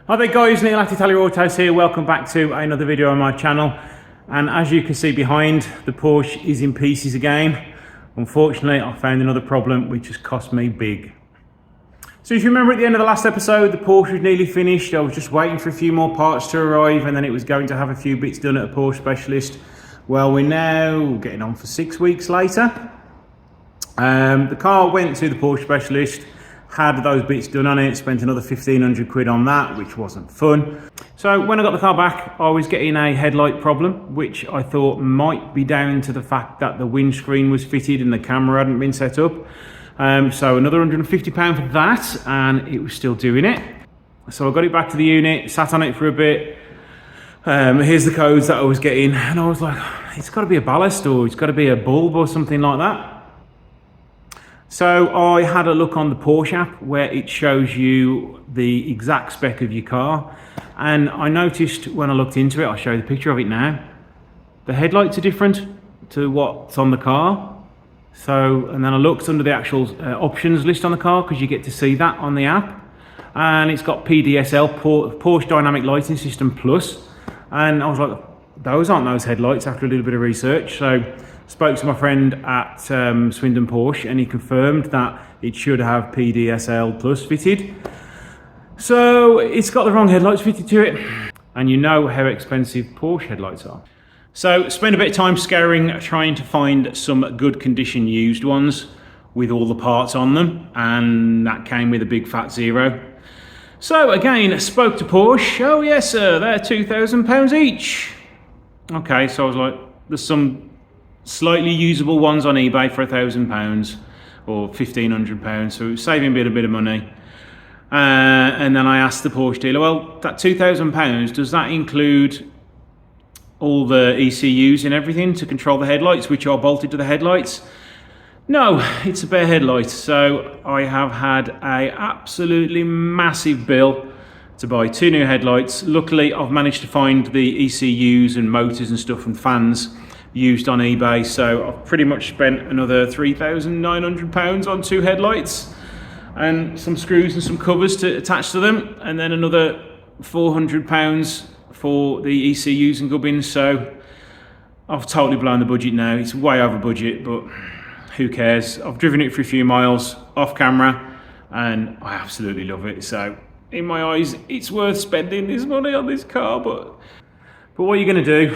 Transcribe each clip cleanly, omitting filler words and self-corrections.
Hi there guys, Neil at Italia Autos here. Welcome back to another video on my channel. And as you can see behind, the Porsche is in pieces again. Unfortunately, I found another problem which has cost me big. So if you remember at the end of the last episode, the Porsche was nearly finished. I was just waiting for a few more parts to arrive and then it was going to have a few bits done at a Porsche specialist. Well, we're now getting on for 6 weeks later. The car went to the Porsche specialist, had those bits done on it, spent another 1,500 quid on that, which wasn't fun. So when I got the car back, I was getting a headlight problem, which I thought might be down to the fact that the windscreen was fitted and the camera hadn't been set up. So another £150 for that, and it was still doing it. So I got it back to the unit, sat on it for a bit. Here's the codes that I was getting, and I was like, it's got to be a ballast or it's got to be a bulb or something like that. So I had a look on the Porsche app where it shows you the exact spec of your car, and I noticed when I looked into it, I'll show you the picture of it now, the headlights are different to what's on the car. So, and then I looked under the actual options list on the car, because you get to see that on the app, and it's got PDSL, Porsche Dynamic Lighting System Plus, and I was like, those aren't those headlights after a little bit of research. So spoke to my friend at Swindon Porsche, and he confirmed that it should have PDSL Plus fitted. So it's got the wrong headlights fitted to it, and you know how expensive Porsche headlights are. So spent a bit of time scouring, trying to find some good condition used ones with all the parts on them, and that came with a big fat zero. So again, spoke to Porsche. Oh yes sir, they're £2,000 each. Okay, so I was like, there's some slightly usable ones on eBay for £1,000 or £1,500, so saving a bit of money. And then I asked the Porsche dealer, well, that £2,000, does that include all the ECUs and everything to control the headlights, which are bolted to the headlights? No, it's a bare headlight. So I have had a absolutely massive bill to buy 2 new headlights. Luckily, I've managed to find the ECUs and motors and stuff and fans used on eBay, so I've pretty much spent another £3,900 on 2 headlights and some screws and some covers to attach to them, and then another £400 for the ECUs and gubbins. So I've totally blown the budget now. It's way over budget, but who cares? I've driven it for a few miles off camera and I absolutely love it. So in my eyes, it's worth spending this money on this car, but what are you going to do?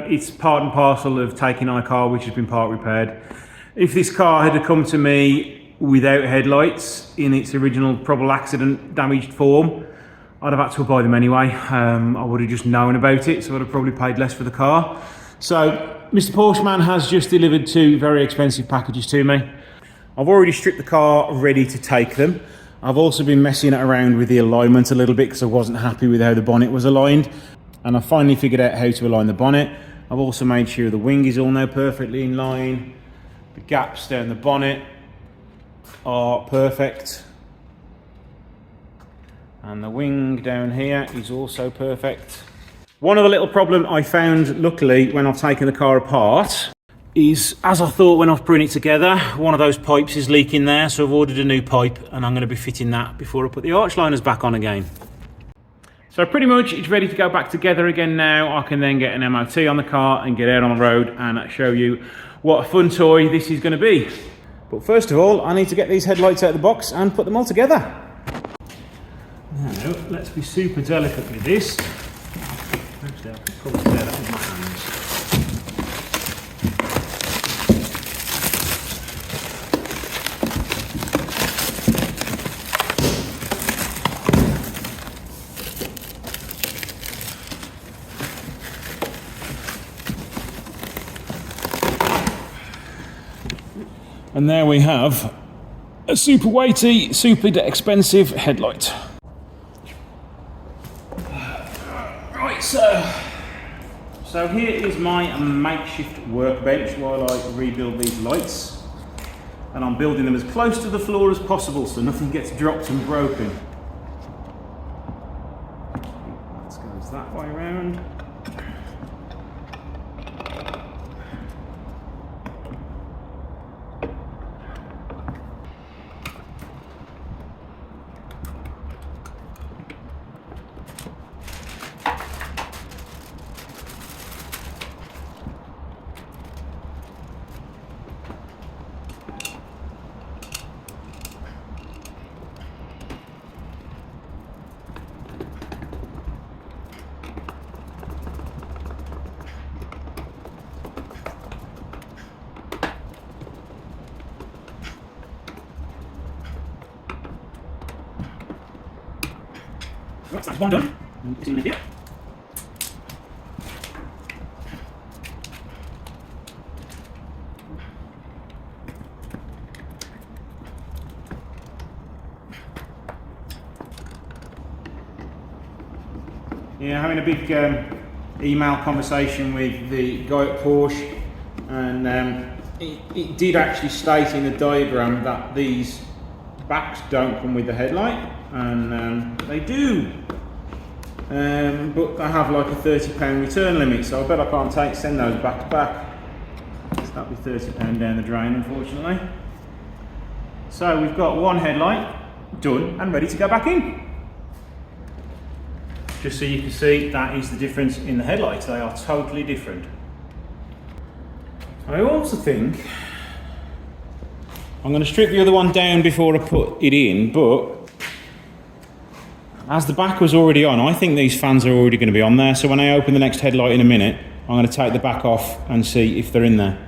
It's part and parcel of taking on a car which has been part repaired. If this car had come to me without headlights in its original probable accident damaged form, I'd have had to buy them anyway. I would have just known about it, so I'd have probably paid less for the car. So Mr. Porsche man has just delivered 2 very expensive packages to me. I've already stripped the car ready to take them. I've also been messing around with the alignment a little bit because I wasn't happy with how the bonnet was aligned. And I finally figured out how to align the bonnet. I've also made sure the wing is all now perfectly in line. The gaps down the bonnet are perfect. And the wing down here is also perfect. One other little problem I found, luckily, when I've taken the car apart is, as I thought when I was putting it together, one of those pipes is leaking there, so I've ordered a new pipe and I'm going to be fitting that before I put the arch liners back on again. So pretty much it's ready to go back together again now. I can then get an MOT on the car and get out on the road and show you what a fun toy this is going to be. But first of all, I need to get these headlights out of the box and put them all together. Now, let's be super delicate with this. Actually, I can probably do that with my hands. And there we have a super weighty, super expensive headlight. Right, so here is my makeshift workbench while I rebuild these lights. And I'm building them as close to the floor as possible so nothing gets dropped and broken. That goes that way around. Right, so that's one done. Put it in here. Yeah, having a big email conversation with the guy at Porsche, and it did actually state in the diagram that these backs don't come with the headlight, and they do, but they have like a £30 return limit, so I bet I can't send those back to back. So that'll be £30 down the drain, unfortunately. So we've got one headlight done and ready to go back in. Just so you can see, that is the difference in the headlights. They are totally different. I also think I'm going to strip the other one down before I put it in, but as the back was already on, I think these fans are already going to be on there. So when I open the next headlight in a minute, I'm going to take the back off and see if they're in there.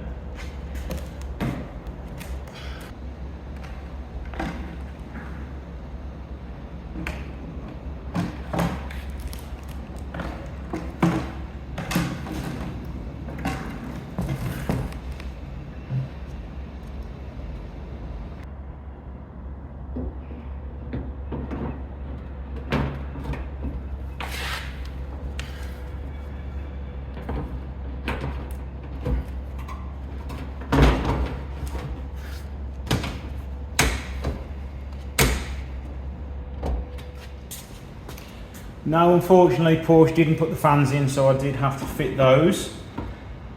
No, unfortunately Porsche didn't put the fans in, so I did have to fit those.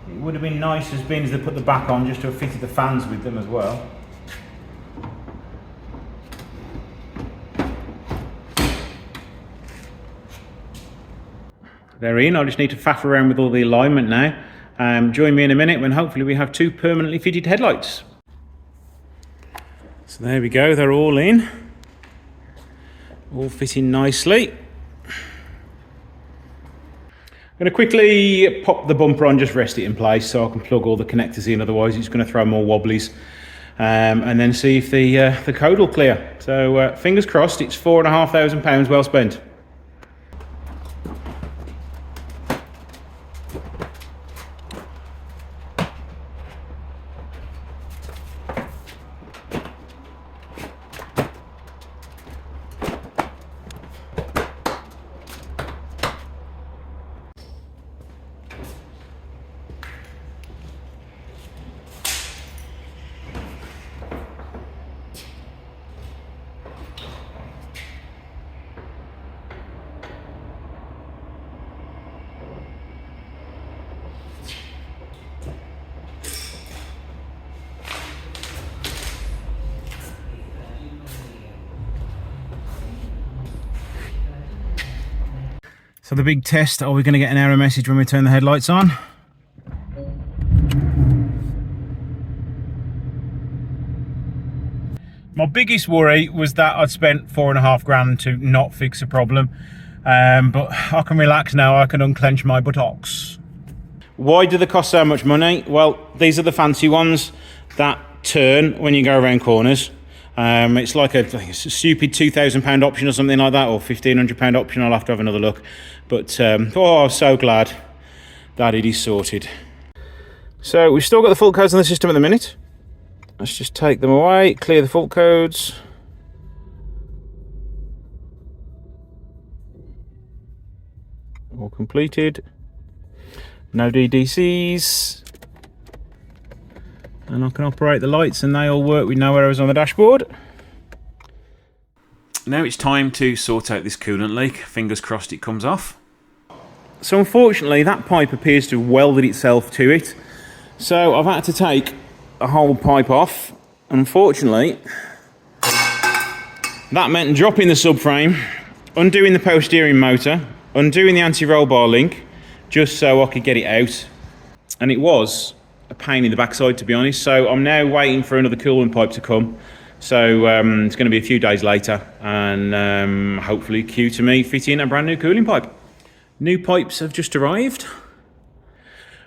It would have been nice as being as they put the back on, just to have fitted the fans with them as well. They're in. I just need to faff around with all the alignment now. Join me in a minute when hopefully we have two permanently fitted headlights. So there we go, they're all in. All fitting nicely. I'm going to quickly pop the bumper on, just rest it in place so I can plug all the connectors in, otherwise it's going to throw more wobblies, and then see if the code will clear. So fingers crossed, it's £4,500 well spent. So the big test, are we going to get an error message when we turn the headlights on? My biggest worry was that I'd spent £4,500 to not fix a problem, but I can relax now, I can unclench my buttocks. Why do they cost so much money? Well, these are the fancy ones that turn when you go around corners. It's like a stupid £2,000 option or something like that, or £1,500 option. I'll have to have another look. But oh, I'm so glad that it is sorted. So we've still got the fault codes on the system at the minute. Let's just take them away, clear the fault codes. All completed. No DDCs. And I can operate the lights and they all work with no errors on the dashboard. Now it's time to sort out this coolant leak. Fingers crossed it comes off. So unfortunately that pipe appears to have welded itself to it. So I've had to take a whole pipe off. Unfortunately, that meant dropping the subframe, undoing the power steering motor, undoing the anti-roll bar link, just so I could get it out. And it was a pain in the backside, to be honest. So I'm now waiting for another coolant pipe to come. So it's going to be a few days later, and hopefully cue to me fitting a brand new cooling pipe. New pipes have just arrived.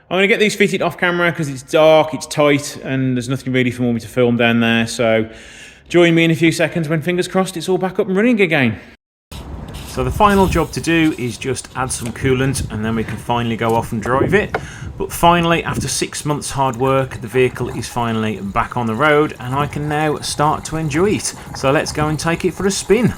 I'm going to get these fitted off camera because it's dark, it's tight, and there's nothing really for me to film down there. So join me in a few seconds when, fingers crossed, it's all back up and running again. So the final job to do is just add some coolant, and then we can finally go off and drive it. But finally, after 6 months hard work, the vehicle is finally back on the road and I can now start to enjoy it. So let's go and take it for a spin.